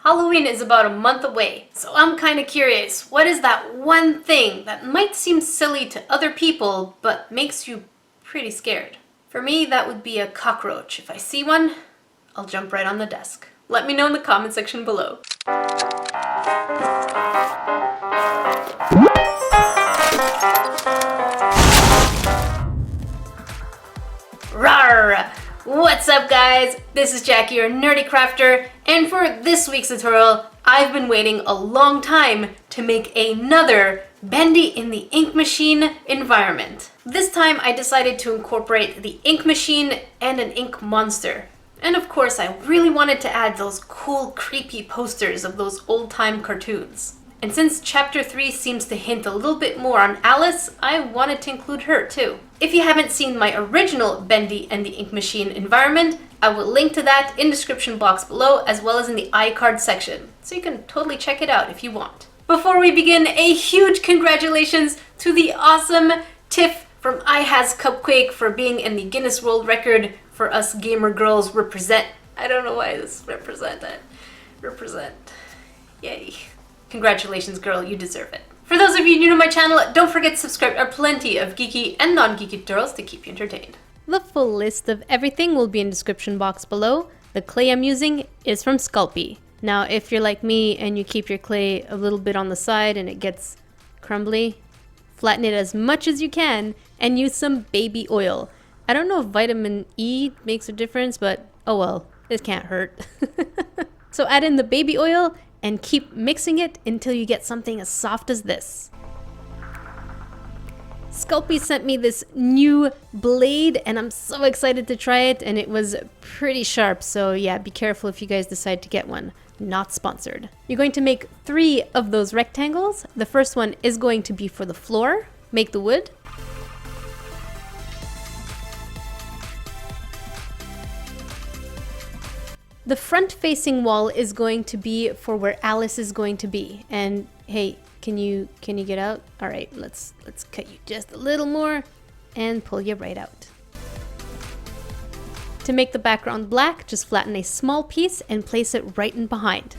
Halloween is about a month away, so I'm kinda curious, what is that one thing that might seem silly to other people, but makes you pretty scared? For me, that would be a cockroach. If I see one, I'll jump right on the desk. Let me know in the comment section below. Rawr! What's up guys? This is Jackie, your Nerdecrafter, and for this week's tutorial, I've been waiting a long time to make another Bendy in the ink machine environment. This time I decided to incorporate the ink machine and an ink monster. And of course I really wanted to add those cool creepy posters of those old-time cartoons. And since chapter 3 seems to hint a little bit more on Alice, I wanted to include her too. If you haven't seen my original Bendy and the Ink Machine environment, I will link to that in the description box below as well as in the iCard section, so you can totally check it out if you want. Before we begin, a huge congratulations to the awesome Tiff from iHas Cupquake for being in the Guinness World Record for us gamer girls represent. I don't know why this represent. Yay. Congratulations, girl, you deserve it. For those of you new to my channel, don't forget to subscribe. There are plenty of geeky and non-geeky tutorials to keep you entertained. The full list of everything will be in the description box below. The clay I'm using is from Sculpey. Now, if you're like me and you keep your clay a little bit on the side and it gets crumbly, flatten it as much as you can and use some baby oil. I don't know if vitamin E makes a difference, but oh well, it can't hurt. So add in the baby oil and keep mixing it until you get something as soft as this. Sculpey sent me this new blade and I'm so excited to try it, and it was pretty sharp, so yeah, be careful if you guys decide to get one. Not sponsored. You're going to make 3 of those rectangles. The first one is going to be for the floor. Make the wood. The front-facing wall is going to be for where Alice is going to be. And hey, can you get out? All right, let's cut you just a little more and pull you right out. To make the background black, just flatten a small piece and place it right in behind.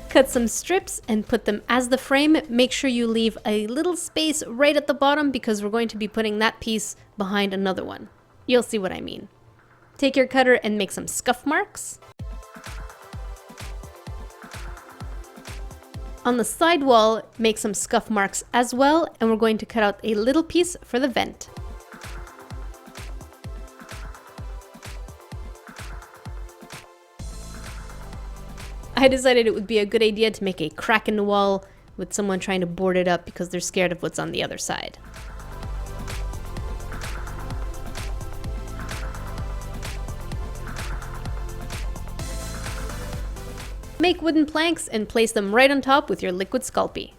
Cut some strips and put them as the frame. Make sure you leave a little space right at the bottom because we're going to be putting that piece behind another one. You'll see what I mean. Take your cutter and make some scuff marks. On the side wall, make some scuff marks as well, and we're going to cut out a little piece for the vent. I decided it would be a good idea to make a crack in the wall with someone trying to board it up because they're scared of what's on the other side. Make wooden planks and place them right on top with your liquid Sculpey.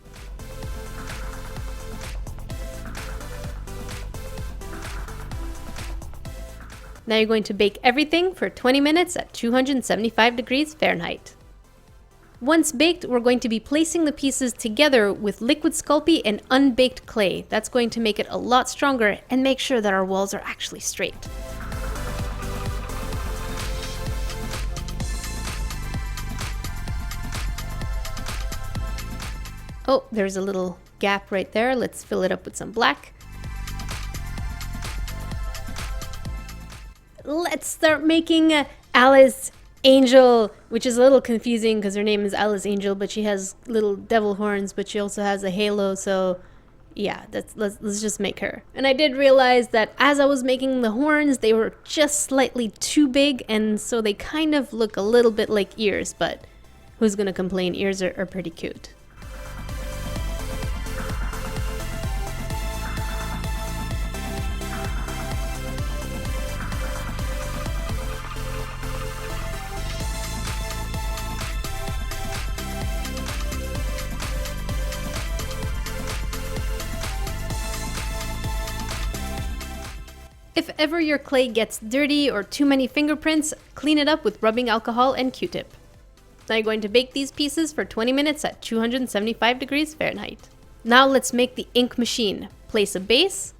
Now you're going to bake everything for 20 minutes at 275 degrees Fahrenheit. Once baked, we're going to be placing the pieces together with liquid Sculpey and unbaked clay. That's going to make it a lot stronger and make sure that our walls are actually straight. Oh, there's a little gap right there. Let's fill it up with some black. Let's start making Alice Angel, which is a little confusing because her name is Alice Angel, but she has little devil horns, but she also has a halo, so yeah, let's just make her. And I did realize that as I was making the horns, they were just slightly too big, and so they kind of look a little bit like ears, but who's gonna complain? Ears are pretty cute. If ever your clay gets dirty or too many fingerprints, clean it up with rubbing alcohol and Q-tip. Now you're going to bake these pieces for 20 minutes at 275 degrees Fahrenheit. Now let's make the ink machine. Place a base,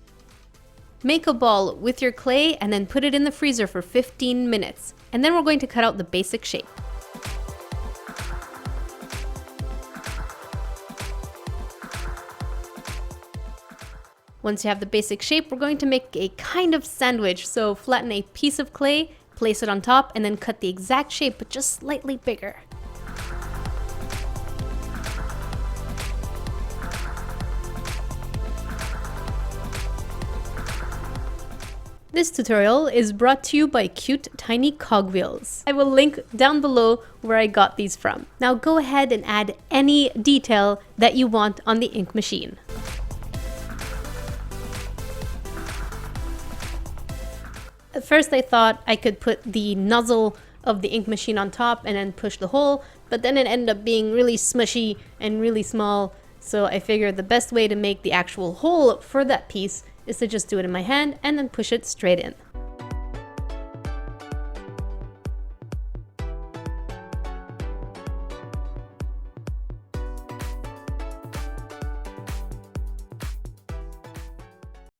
Make a ball with your clay and then put it in the freezer for 15 minutes. And then we're going to cut out the basic shape. Once you have the basic shape, we're going to make a kind of sandwich. So flatten a piece of clay, place it on top, and then cut the exact shape, but just slightly bigger. This tutorial is brought to you by cute tiny cogwheels. I will link down below where I got these from. Now go ahead and add any detail that you want on the ink machine. At first I thought I could put the nozzle of the ink machine on top and then push the hole, but then it ended up being really smushy and really small, so I figured the best way to make the actual hole for that piece is to just do it in my hand and then push it straight in.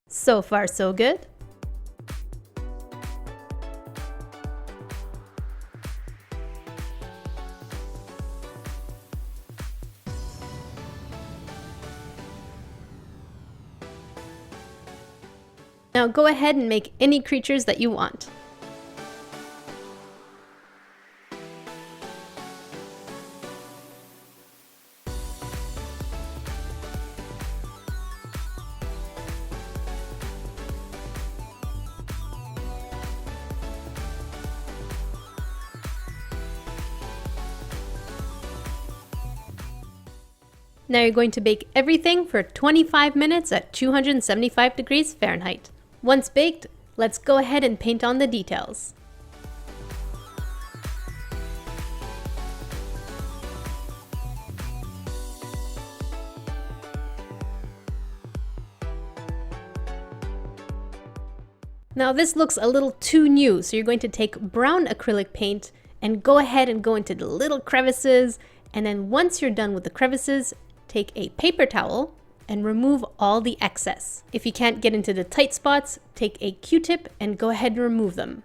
So far, so good. Now go ahead and make any creatures that you want. Now you're going to bake everything for 25 minutes at 275 degrees Fahrenheit. Once baked, let's go ahead and paint on the details. Now this looks a little too new, so you're going to take brown acrylic paint and go ahead and go into the little crevices, and then once you're done with the crevices, take a paper towel and remove all the excess. If you can't get into the tight spots, take a Q-tip and go ahead and remove them.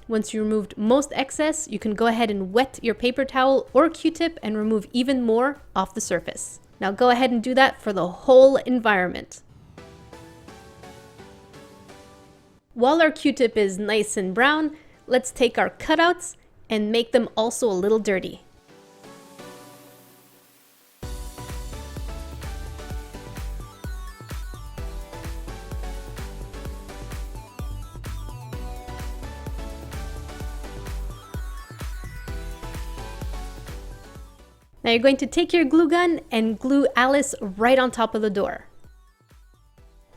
Once you removed most excess, you can go ahead and wet your paper towel or Q-tip and remove even more off the surface. Now go ahead and do that for the whole environment. While our Q-tip is nice and brown, let's take our cutouts and make them also a little dirty. Now you're going to take your glue gun and glue Alice right on top of the door.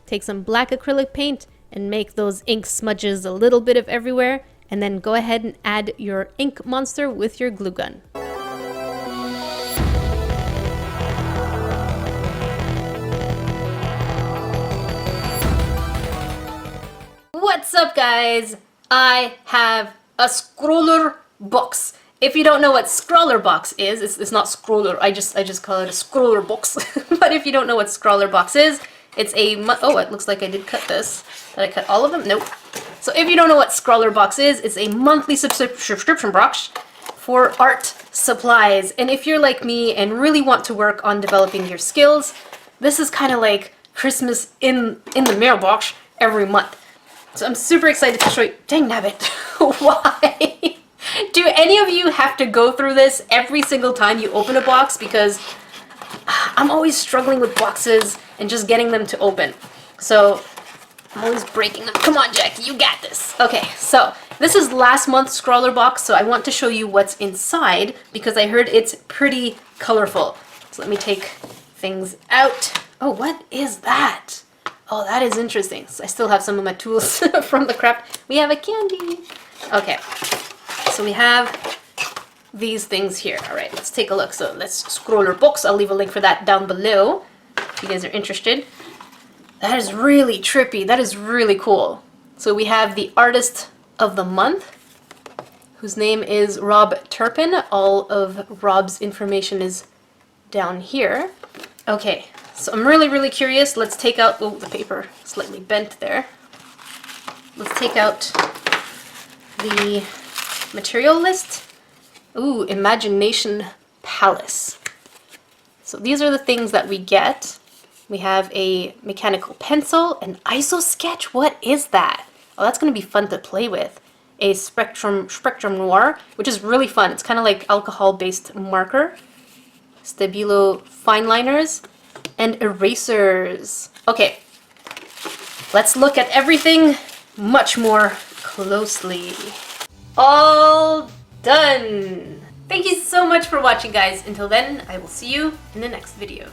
Take some black acrylic paint and make those ink smudges a little bit of everywhere, and then go ahead and add your ink monster with your glue gun. What's up, guys? I have a scroller box. If you don't know what scroller box is, it's not scroller, I just call it a scroller box. But if you don't know what scroller box is, it's a, oh, it looks like I did cut this. Did I cut all of them? Nope. So if you don't know what scroller box is, it's a monthly subscription box for art supplies. And if you're like me and really want to work on developing your skills, this is kind of like Christmas in the mailbox every month. So I'm super excited to show you. Dang nabbit. Why? Do any of you have to go through this every single time you open a box? Because I'm always struggling with boxes and just getting them to open. So I'm always breaking them. Come on, Jackie, you got this. Okay, so this is last month's scroller box, so I want to show you what's inside because I heard it's pretty colorful. So let me take things out. Oh, what is that? Oh, that is interesting. So I still have some of my tools from the craft. We have a candy. Okay. So we have these things here. All right, let's take a look. So let's scroller books. I'll leave a link for that down below if you guys are interested. That is really trippy. That is really cool. So we have the artist of the month, whose name is Rob Turpin. All of Rob's information is down here. Okay, so I'm really curious. Let's take out, oh, the paper slightly bent there. let's take out the material list. Ooh, Imagination Palace. So these are the things that we get. We have a mechanical pencil, an ISO sketch. What is that? Oh, that's going to be fun to play with. A Spectrum Noir, which is really fun. It's kind of like alcohol-based marker. Stabilo fine liners and erasers. Okay, let's look at everything much more closely. All done! Thank you so much for watching, guys. Until then, I will see you in the next video.